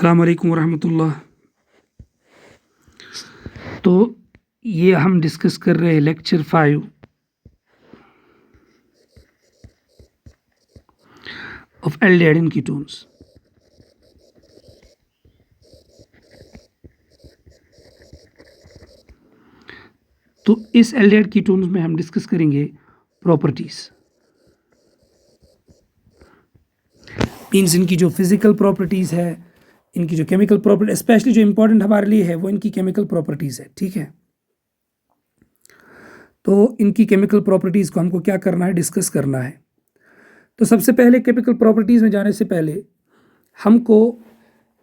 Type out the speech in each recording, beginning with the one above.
अस्सलाम वालेकुम वरहमतुल्लाह। तो ये हम डिस्कस कर रहे हैं lecture 5 of aldehyde and ketones. तो इस एल्डिहाइड कीटोन्स में हम डिस्कस करेंगे प्रॉपर्टीज़, मीन्स इनकी जो फिज़िकल प्रॉपर्टीज़ है, इनकी जो केमिकल प्रॉपर्टी, स्पेशली जो इम्पोर्टेंट हमारे लिए है वो इनकी केमिकल प्रॉपर्टीज़ है। ठीक है, तो इनकी केमिकल प्रॉपर्टीज़ को हमको क्या करना है, डिस्कस करना है। तो सबसे पहले केमिकल प्रॉपर्टीज़ में जाने से पहले हमको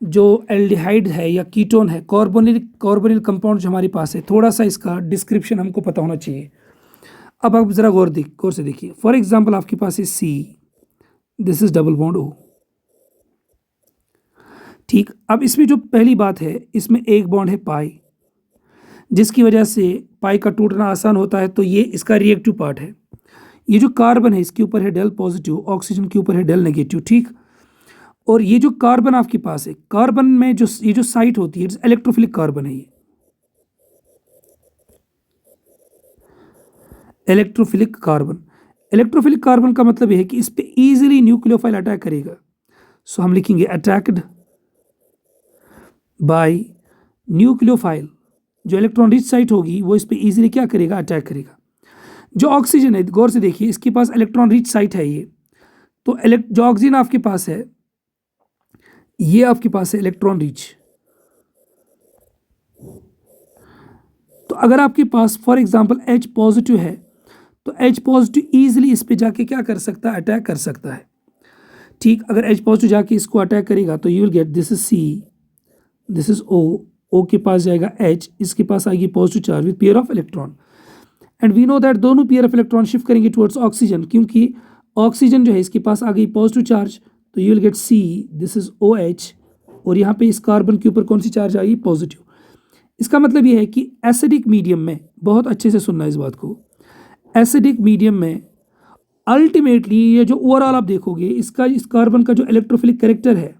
जो एल्डिहाइड है या कीटोन है, कार्बोनिल कंपाउंड जो हमारे पास है, थोड़ा सा इसका डिस्क्रिप्शन हमको पता होना चाहिए। अब आप ज़रा गौर से देखिए। फॉर एग्जांपल आपके पास है C, this is double bond O। ठीक, अब इसमें जो पहली बात है, इसमें एक बॉन्ड है पाई, जिसकी वजह से पाई का टूटना आसान होता है। तो ये इसका रिएक्टिव पार्ट है। ये जो कार्बन है इसके ऊपर है डेल पॉजिटिव, ऑक्सीजन के ऊपर है डेल नेगेटिव। ठीक, और ये जो कार्बन आपके पास है, कार्बन में जो ये जो साइट होती है, इलेक्ट्रोफिलिक कार्बन है। ये इलेक्ट्रोफिलिक कार्बन का मतलब ये है कि इस पे इजीली न्यूक्लियोफाइल अटैक करेगा। सो हम लिखेंगे अटैक्ड बाय न्यूक्लियोफाइल। जो इलेक्ट्रॉन रिच साइट होगी वो इस पे इजीली क्या करेगा, अटैक करेगा। जो ऑक्सीजन है, गौर से देखिए, इसके पास इलेक्ट्रॉन रिच साइट है ये। तो जो ऑक्सीजन आपके पास है, ये आपके पास है इलेक्ट्रॉन रिच। तो अगर आपके पास फॉर एग्जांपल H पॉजिटिव है, तो H पॉजिटिव ईजिली इस पे जाके क्या कर सकता है, अटैक कर सकता है। ठीक, अगर H पॉजिटिव जाके इसको अटैक करेगा तो you will get this is C, this is O के पास जाएगा H, इसके पास आएगी positive charge with pair of electron. And we know that दोनों पेयर ऑफ इलेक्ट्रॉन शिफ्ट करेंगे टुवर्ड्स ऑक्सीजन, क्योंकि ऑक्सीजन जो है इसके पास आ गई पॉजिटिव चार्ज। तो you will get C, this is OH, और यहाँ पे इस कार्बन के ऊपर कौन सी चार्ज आई, पॉजिटिव। इसका मतलब ये है कि एसिडिक मीडियम में, बहुत अच्छे से सुनना इस बात को, एसिडिक मीडियम में अल्टीमेटली ये जो ओवरऑल आप देखोगे, इसका इस कार्बन का जो इलेक्ट्रोफिलिक कैरेक्टर है,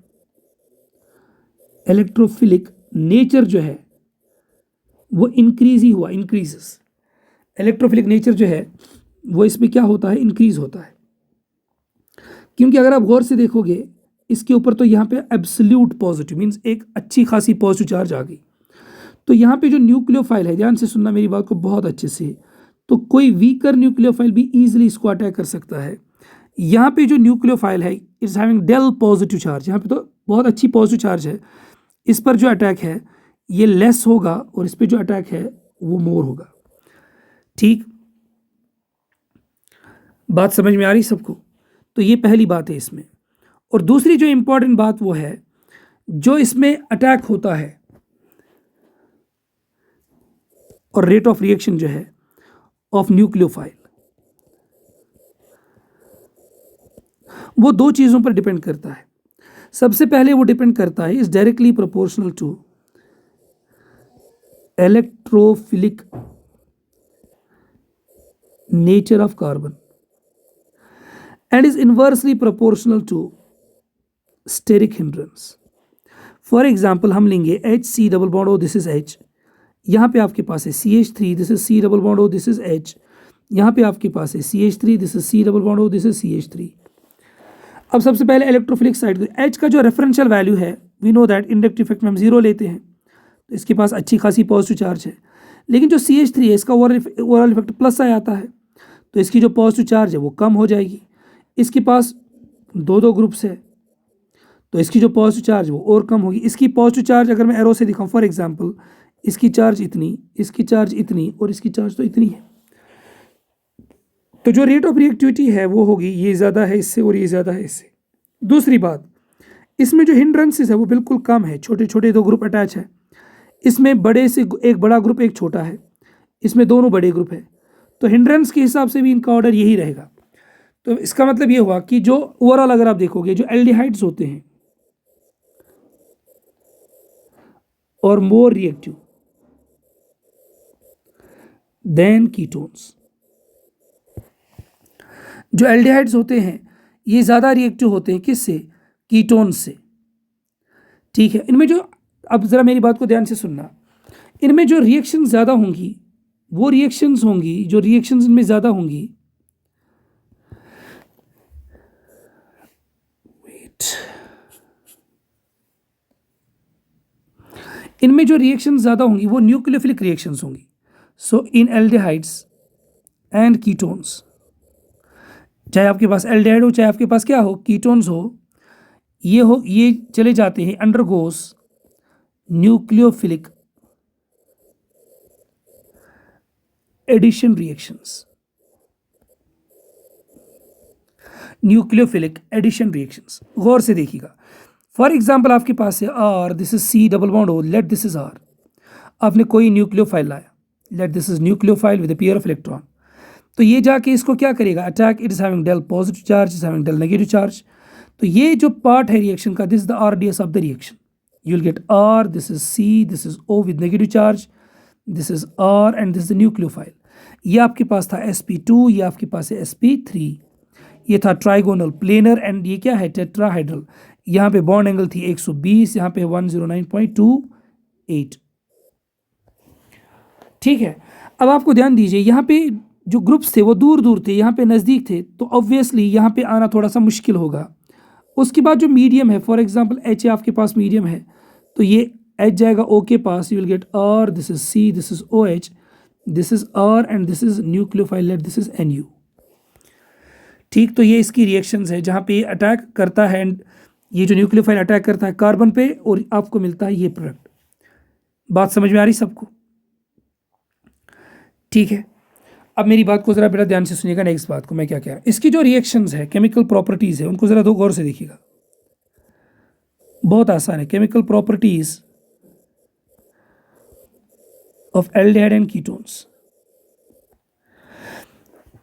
इलेक्ट्रोफिलिक नेचर जो है वो इंक्रीज ही हुआ, इंक्रीजेस। इलेक्ट्रोफिलिक नेचर जो है वो इसमें क्या होता है, इंक्रीज होता है। क्योंकि अगर आप गौर से देखोगे इसके ऊपर, तो यहाँ पे एब्सोल्यूट पॉजिटिव मीन्स एक अच्छी खासी पॉजिटिव चार्ज आ गई। तो यहाँ पे जो न्यूक्लियोफाइल है, ध्यान से सुनना मेरी बात को बहुत अच्छे से, तो कोई वीकर न्यूक्लियोफाइल भी इजीली इसको अटैक कर सकता है। यहाँ पे जो न्यूक्लियोफाइल है it's having del positive charge, यहाँ पे तो बहुत अच्छी पॉजिटिव चार्ज है। इस पर जो अटैक है ये लेस होगा और इस पर जो अटैक है वो मोर होगा। ठीक, बात समझ में आ रही सबको? तो ये पहली बात है इसमें। और दूसरी जो इंपॉर्टेंट बात वो है, जो इसमें अटैक होता है और रेट ऑफ रिएक्शन जो है ऑफ न्यूक्लियोफाइल, वो दो चीज़ों पर डिपेंड करता है। सबसे पहले वो डिपेंड करता है, is directly proportional to electrophilic nature of carbon and is inversely proportional to steric hindrance. For example हम लेंगे HC double bond O, this is H, यहाँ पे आपके पास है CH3, this is C double bond O, this is H, यहाँ पे आपके पास है CH3, this is C double bond O, this is CH3। अब सबसे पहले इलेक्ट्रोफिलिक साइड, H का जो रेफरेंशियल वैल्यू है, we know that inductive effect में हम 0 लेते हैं, तो इसके पास अच्छी खासी पॉजिटिव चार्ज है। लेकिन जो CH3 है इसका ओवरऑल इफेक्ट प्लस आ जाता है, तो इसकी जो पॉजिटिव चार्ज है वो कम हो जाएगी। इसके पास दो ग्रुप्स है, तो इसकी जो पॉजिटिव चार्ज वो और कम होगी। इसकी पॉजिटिव चार्ज अगर मैं एरो से दिखाऊं, फॉर एग्जांपल इसकी चार्ज इतनी, इसकी चार्ज इतनी, और इसकी चार्ज तो इतनी है, तो जो रेट ऑफ रिएक्टिविटी है वो होगी, ये ज़्यादा है इससे और ये ज़्यादा है इससे। दूसरी बात, इसमें जो हिंड्रेंसेस है वो बिल्कुल कम है, छोटे छोटे दो ग्रुप अटैच है। इसमें बड़े से एक बड़ा ग्रुप एक छोटा है, इसमें दोनों बड़े ग्रुप है, तो हिंड्रेंस के हिसाब से भी इनका ऑर्डर यही रहेगा। तो इसका मतलब ये हुआ कि जो ओवरऑल अगर आप देखोगे, जो एल्डिहाइड्स होते हैं और मोर रिएक्टिव देन कीटोन्स, जो एल्डिहाइड्स होते हैं ये ज़्यादा रिएक्टिव होते हैं, किससे, कीटोन से। ठीक है, इनमें जो, अब ज़रा मेरी बात को ध्यान से सुनना, इनमें जो रिएक्शन ज़्यादा होंगी वो रिएक्शंस होंगी, जो रिएक्शंस इनमें ज़्यादा होंगी, इनमें जो रिएक्शन ज़्यादा होंगी वो न्यूक्लियोफिलिक रिएक्शंस होंगी. सो इन एल्डिहाइड्स एंड कीटोन्स, चाहे आपके पास एल्डिहाइड हो चाहे आपके पास क्या हो, कीटोन्स हो, ये चले जाते हैं undergoes nucleophilic addition reactions, nucleophilic addition reactions. गौर से देखिएगा, फॉर एग्जाम्पल आपके पास है R, this is C double bond O, let this is R. आपने कोई न्यूक्लियोफाइल लाया, let this is nucleophile with a pair of electron. तो ये जाके इसको क्या करेगा, attack, it is having del positive charge, is having del negative charge. तो ये जो पार्ट है रिएक्शन का, this is the R D S of the reaction. You will get R, this is C, this is O with negative charge, this is R and this is the nucleophile. ये आपके पास था sp2, ये आपके पास है sp3. ये था trigonal planar and ये क्या है, टेट्राहाइड्रल. यहाँ पे बॉन्ड एंगल थी 120, यहाँ पे 109.28. ठीक है, अब आपको ध्यान दीजिए, यहाँ पे जो ग्रुप्स थे वो दूर दूर थे, यहाँ पे नज़दीक थे, तो ऑब्वियसली यहाँ पे आना थोड़ा सा मुश्किल होगा. उसके बाद जो मीडियम है, फॉर एग्जांपल एच आपके पास मीडियम है, तो ये एच जाएगा ओ के पास, you will get R, this is C, this is O H, this is R and this is nucleophile, let this is N U. ठीक, तो ये इसकी रिएक्शंस है जहाँ पे ये अटैक करता है, एंड ये जो न्यूक्लियोफाइल अटैक करता है कार्बन पे और आपको मिलता है ये प्रोडक्ट. बात समझ में आ रही सबको? ठीक है, अब मेरी बात को ज़रा बेटा ध्यान से सुनिएगा. नेक्स्ट बात को मैं क्या कह रहा हूँ, इसकी जो रिएक्शंस है, केमिकल प्रॉपर्टीज़ है, उनको ज़रा दो गौर से देखिएगा. बहुत आसान है, chemical properties of aldehyde and ketones.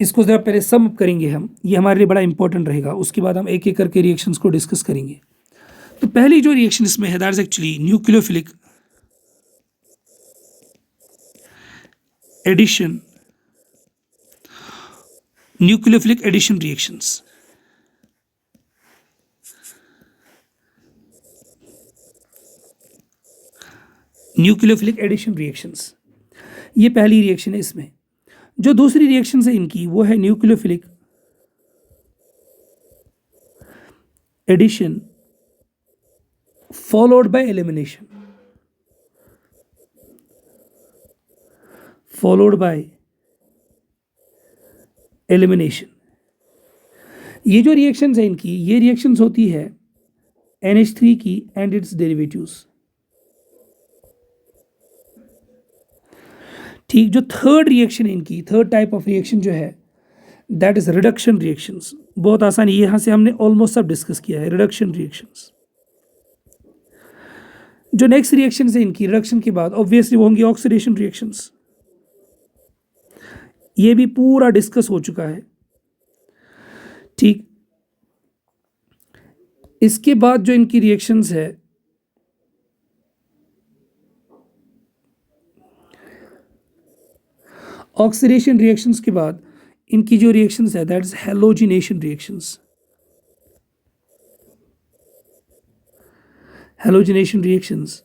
इसको ज़रा पहले सम अप करेंगे हम, ये हमारे लिए बड़ा इंपॉर्टेंट रहेगा. उसके बाद हम एक एक करके रिएक्शंस को डिस्कस करेंगे. तो पहली जो रिएक्शन इसमें है, that is actually nucleophilic addition, nucleophilic addition reactions. Nucleophilic addition reactions, ये पहली रिएक्शन है. इसमें जो दूसरी रिएक्शन है इनकी, वो है nucleophilic addition followed by elimination, followed by elimination. ये जो रिएक्शंस है इनकी, ये रिएक्शंस होती है NH3 की एंड इट्स डेरिवेटिव्स. ठीक, जो थर्ड रिएक्शन है इनकी, थर्ड टाइप ऑफ रिएक्शन जो है, दैट इज रिडक्शन रिएक्शंस. बहुत आसान, ये यहाँ से हमने ऑलमोस्ट सब डिस्कस किया है, रिडक्शन रिएक्शंस. जो नेक्स्ट रिएक्शन है इनकी, रिडक्शन के बाद ऑब्वियसली वो होंगी ऑक्सीडेशन रिएक्शंस. ये भी पूरा डिस्कस हो चुका है. ठीक, इसके बाद जो इनकी रिएक्शंस है, ऑक्सीडेशन रिएक्शंस के बाद इनकी जो रिएक्शंस है, that is halogenation reactions. Halogenation reactions.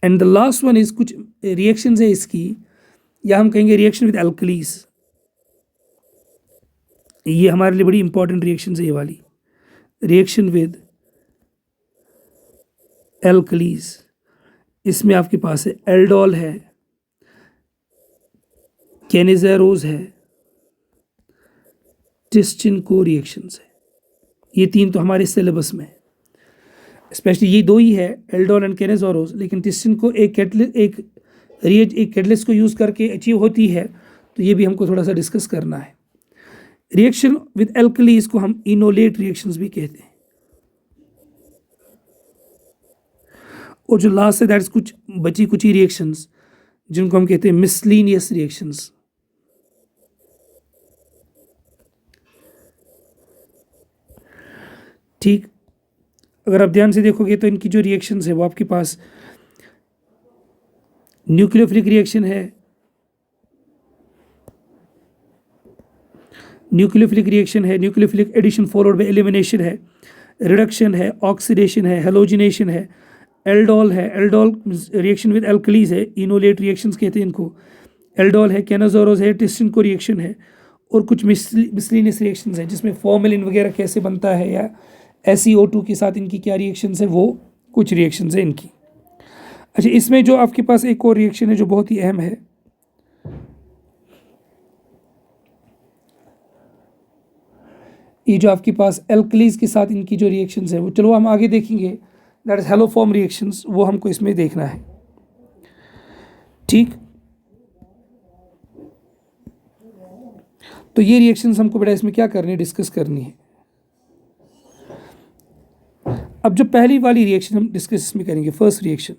And the last one is, कुछ रिएक्शंस है इसकी, या हम कहेंगे रिएक्शन विद एल्कलीज. ये हमारे लिए बड़ी इंपॉर्टेंट रिएक्शन है ये वाली, रिएक्शन विद एल्कलीज. इसमें आपके पास है एल्डोल है, कैनिज़ेरोज है, टिस्टिनको रिएक्शंस है. ये तीन तो हमारे सिलेबस में है, स्पेशली ये दो ही है, एल्डोल एंड कैनिज़ेरोज. लेकिन टिस्टिनको एक कैटलिस्ट को यूज़ करके अचीव होती है, तो ये भी हमको थोड़ा सा डिस्कस करना है. रिएक्शन विद एल्कलीज को हम इनोलेट रिएक्शंस भी कहते हैं. और जो लास्ट है, दैट इज कुछ बची कुची रिएक्शंस जिनको हम कहते हैं मिसलीनियस रिएक्शंस. ठीक, अगर आप ध्यान से देखोगे तो इनकी जो रिएक्शंस है वो आपके पास न्यूक्लियोफिलिक रिएक्शन है, nucleophilic addition followed by elimination है, रिडक्शन है, ऑक्सीडेशन है, हेलोजिनेशन है, एल्डोल है, एल्डोल रिएक्शन विद एल्कलीज है, इनोलेट रिएक्शंस कहते हैं इनको, एल्डोल है, कैनाजोरोज है, टिस्टिनको रिएक्शन है, और कुछ मिसलिनियस रिएक्शंस हैं जिसमें फॉर्मेलिन वगैरह कैसे बनता है या SeO2 के साथ इनकी क्या रिएक्शंस है, वो कुछ रिएक्शंस है इनकी। अच्छा, इसमें जो आपके पास एक और रिएक्शन है जो बहुत ही अहम है, ये जो आपके पास एल्कलीज के साथ इनकी जो रिएक्शंस है वो चलो हम आगे देखेंगे, दैट इज हेलोफॉर्म रिएक्शंस, वो हमको इसमें देखना है। ठीक, तो ये रिएक्शंस हमको बेटा इसमें क्या करनी है, डिस्कस करनी है। अब जो पहली वाली रिएक्शन हम डिस्कस इसमें करेंगे, first reaction,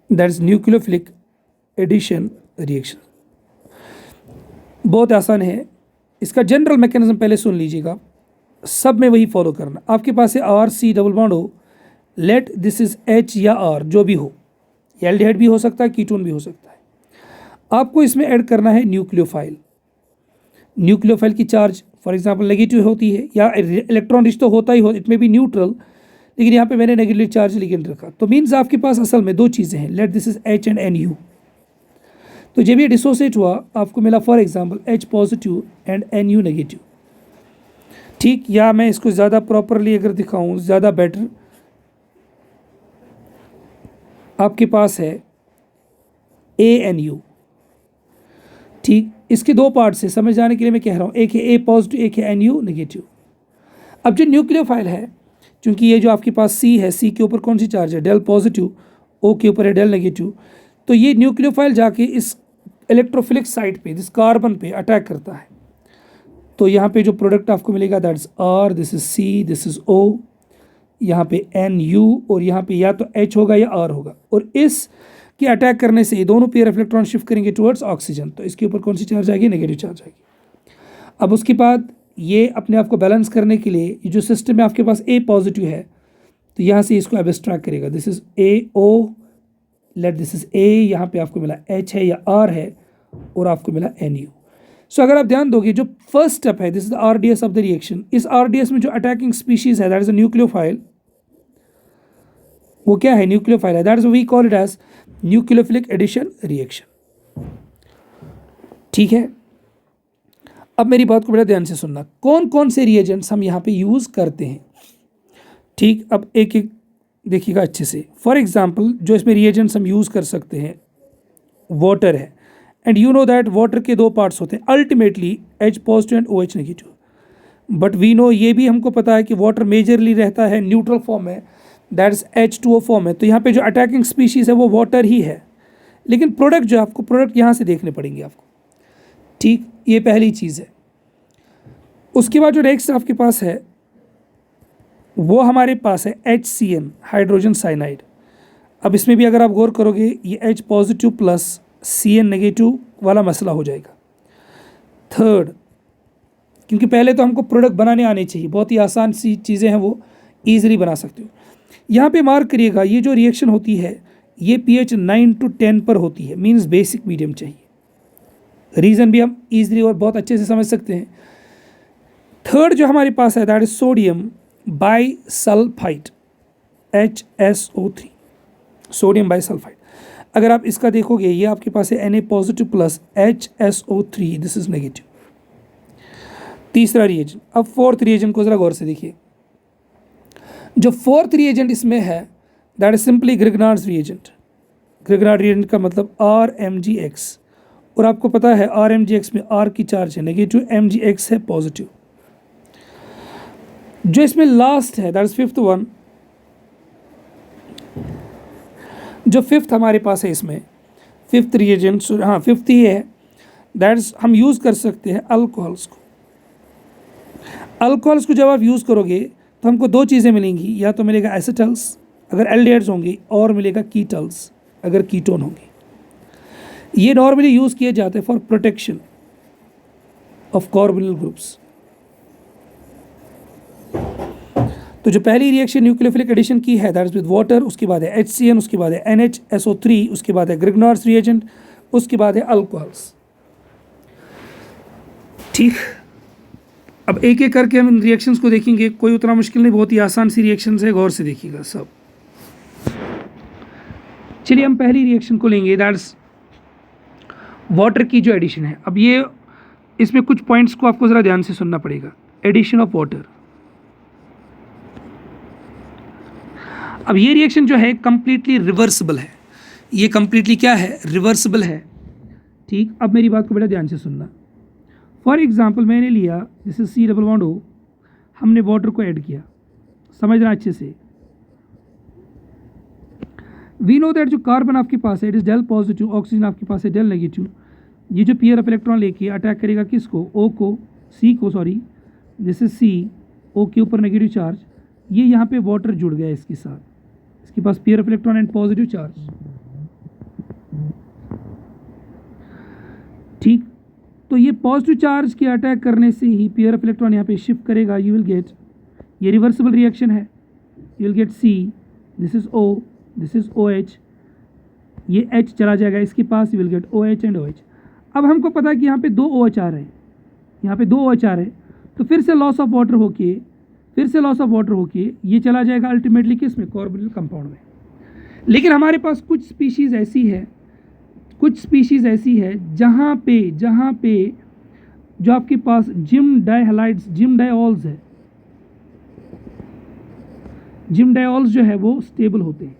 that is nucleophilic addition reaction. बहुत आसान है, इसका जनरल मैकेनिज्म पहले सुन लीजिएगा, सब में वही फॉलो करना। आपके पास है RC डबल बॉन्ड हो, लेट दिस इज H या R जो भी हो, एल्डिहाइड भी हो सकता है, कीटोन भी हो सकता है। आपको इसमें ऐड करना है न्यूक्लियोफाइल। न्यूक्लियोफाइल की चार्ज फॉर एग्जांपल नेगेटिव होती है, या इलेक्ट्रॉन रिच तो होता ही हो, इट में भी न्यूट्रल, लेकिन यहाँ पे मैंने नेगेटिव चार्ज लिगेंड रखा, तो मीन्स आपके पास असल में दो चीज़ें हैं, late this is H and NU। तो जब ये डिसोसिएट हुआ आपको मिला for example H positive and NU negative. ठीक, या मैं इसको ज़्यादा प्रॉपरली अगर दिखाऊं, ज़्यादा बेटर, आपके पास है ANU। ठीक, इसके दो पार्ट्स है, समझ जाने के लिए मैं कह रहा हूँ, एक है A पॉजिटिव, एक है NU नेगेटिव। अब जो न्यूक्लियोफाइल है, चूंकि ये जो आपके पास C है, C के ऊपर कौन सी चार्ज है, डेल पॉजिटिव, O के ऊपर है डेल नेगेटिव, तो ये न्यूक्लियोफाइल जाके इस इलेक्ट्रोफिलिक साइट पे, इस कार्बन पे अटैक करता है। तो यहाँ पे जो प्रोडक्ट आपको मिलेगा that is R, this is C, this is O, यहाँ पे NU, और यहाँ पे या तो H होगा या R होगा, और इस के अटैक करने से ये दोनों पेयर ऑफ इलेक्ट्रॉन शिफ्ट करेंगे टुवर्ड्स ऑक्सीजन, तो इसके ऊपर कौन सी चार्ज आएगी, नेगेटिव चार्ज आएगी। अब उसके बाद ये अपने आप को बैलेंस करने के लिए ये जो सिस्टम में आपके पास A पॉजिटिव है, तो यहाँ से इसको एब्स्ट्रैक्ट करेगा, this is AO, late this is A, यहाँ पे आपको मिला H है या R है, और आपको मिला NU। सो अगर आप ध्यान दोगे जो फर्स्ट स्टेप है, this is the RDS of the reaction, इस RDS में जो अटैकिंग स्पीशीज है दैट इज अ न्यूक्लियोफाइल, वो क्या है, न्यूक्लियोफाइल है, that is we call it as nucleophilic addition reaction. ठीक है, अब मेरी बात को बड़ा ध्यान से सुनना, कौन कौन से रिएजेंट्स हम यहाँ पे यूज करते हैं। ठीक, अब एक एक देखिएगा अच्छे से। फॉर एग्जाम्पल जो इसमें रिएजेंट्स हम यूज कर सकते हैं, वाटर है, and you know that water के दो पार्ट्स होते हैं ultimately, H positive and OH negative, but we know, ये भी हमको पता है कि वाटर मेजरली रहता है न्यूट्रल फॉर्म में, दैट इज H2O फॉर्म है। तो यहाँ पे जो अटैकिंग स्पीशीज है वो वाटर ही है, लेकिन प्रोडक्ट जो आपको प्रोडक्ट यहाँ से देखने पड़ेंगे आपको। ठीक, ये पहली चीज़ है। उसके बाद जो नेक्स्ट आपके पास है वो हमारे पास है HCN, हाइड्रोजन साइनाइड। अब इसमें भी अगर आप गौर करोगे ये H positive plus CN negative वाला मसला हो जाएगा। थर्ड, क्योंकि पहले तो हमको प्रोडक्ट बनाने आने चाहिए, बहुत ही आसान सी चीज़ें हैं, वो ईजिली बना सकते हो। यहाँ पे मार्क करिएगा, ये जो रिएक्शन होती है ये pH 9 to 10 पर होती है, मीन्स बेसिक मीडियम चाहिए। रीज़न भी हम ईजिली और बहुत अच्छे से समझ सकते हैं। थर्ड जो हमारे पास है that is sodium bisulphide, HSO3, sodium bisulphide. अगर आप इसका देखोगे ये आपके पास है Na positive plus HSO3, this is negative. तीसरा रिएजेंट। अब फोर्थ रिएजेंट को ज़रा गौर से देखिए, जो फोर्थ रिएजेंट इसमें है that is simply Grignard's reagent. Grignard reagent का मतलब RMgX, और आपको पता है RMgX में R की चार्ज है नेगेटिव, MgX है पॉजिटिव। जो इसमें लास्ट है दैट इज फिफ्थ वन, जो फिफ्थ हमारे पास है इसमें फिफ्थ रिएजेंट, हाँ फिफ्थ ही है, दैट इज हम यूज़ कर सकते हैं अल्कोहल्स को। अल्कोहल्स को जब आप यूज़ करोगे तो हमको दो चीज़ें मिलेंगी, या तो मिलेगा एसिटल्स अगर एल्डिहाइड्स होंगे, और मिलेगा कीटल्स अगर कीटोन होंगे। ये नॉर्मली यूज़ किए जाते हैं for protection of carbonyl groups. तो जो पहली रिएक्शन न्यूक्लियोफिलिक एडिशन की है दैट इज विद वाटर, उसके बाद है HCN, उसके बाद है NHSO3, उसके बाद है ग्रिग्नार्ड्स रिएजेंट, उसके बाद है अल्कोहल्स। ठीक, अब एक एक करके हम इन रिएक्शंस को देखेंगे, कोई उतना मुश्किल नहीं, बहुत ही आसान सी रिएक्शंस है, गौर से देखिएगा सब। चलिए हम पहली रिएक्शन को लेंगे, दैट्स वाटर की जो एडिशन है। अब ये इसमें कुछ पॉइंट्स को आपको ज़रा ध्यान से सुनना पड़ेगा। एडिशन ऑफ वाटर, अब ये रिएक्शन जो है कंप्लीटली रिवर्सिबल है, ये कंप्लीटली क्या है, रिवर्सिबल है। ठीक, अब मेरी बात को बड़ा ध्यान से सुनना। फॉर एग्जाम्पल मैंने लिया दिस इज C+O, हमने वाटर को ऐड किया, समझना अच्छे से। वी नो दैट जो कार्बन आपके पास है it is del positive, oxygen आपके पास है डेल नेगेटिव। ये जो पेयर ऑफ इलेक्ट्रॉन लेके अटैक करेगा किसको, O को, C को, sorry this is C, O के ऊपर नेगेटिव चार्ज, ये यहाँ पे वाटर जुड़ गया इसके साथ, इसके पास pair of electron and positive charge. ठीक, तो ये पॉजिटिव चार्ज के अटैक करने से ही पेयर ऑफ इलेक्ट्रॉन यहाँ पे शिफ्ट करेगा, यू विल गेट, ये रिवर्सिबल रिएक्शन है, you will get C, this is O, this is OH, ये H चला जाएगा इसके पास, you will get OH and OH। अब हमको पता है कि यहाँ पे 2 OH आ रहे हैं, यहाँ पे 2 OH आ रहे हैं, तो फिर से लॉस ऑफ वाटर होके, फिर से लॉस ऑफ वाटर होके ये चला जाएगा अल्टीमेटली किस में, कार्बोनिल कंपाउंड में। लेकिन हमारे पास कुछ स्पीशीज़ ऐसी है, कुछ स्पीशीज़ ऐसी है जहाँ पे जो आपके पास जिम डाइहलाइड्स, जिम डाइऑल्स है, जिम डाइऑल्स जो है वो स्टेबल होते हैं।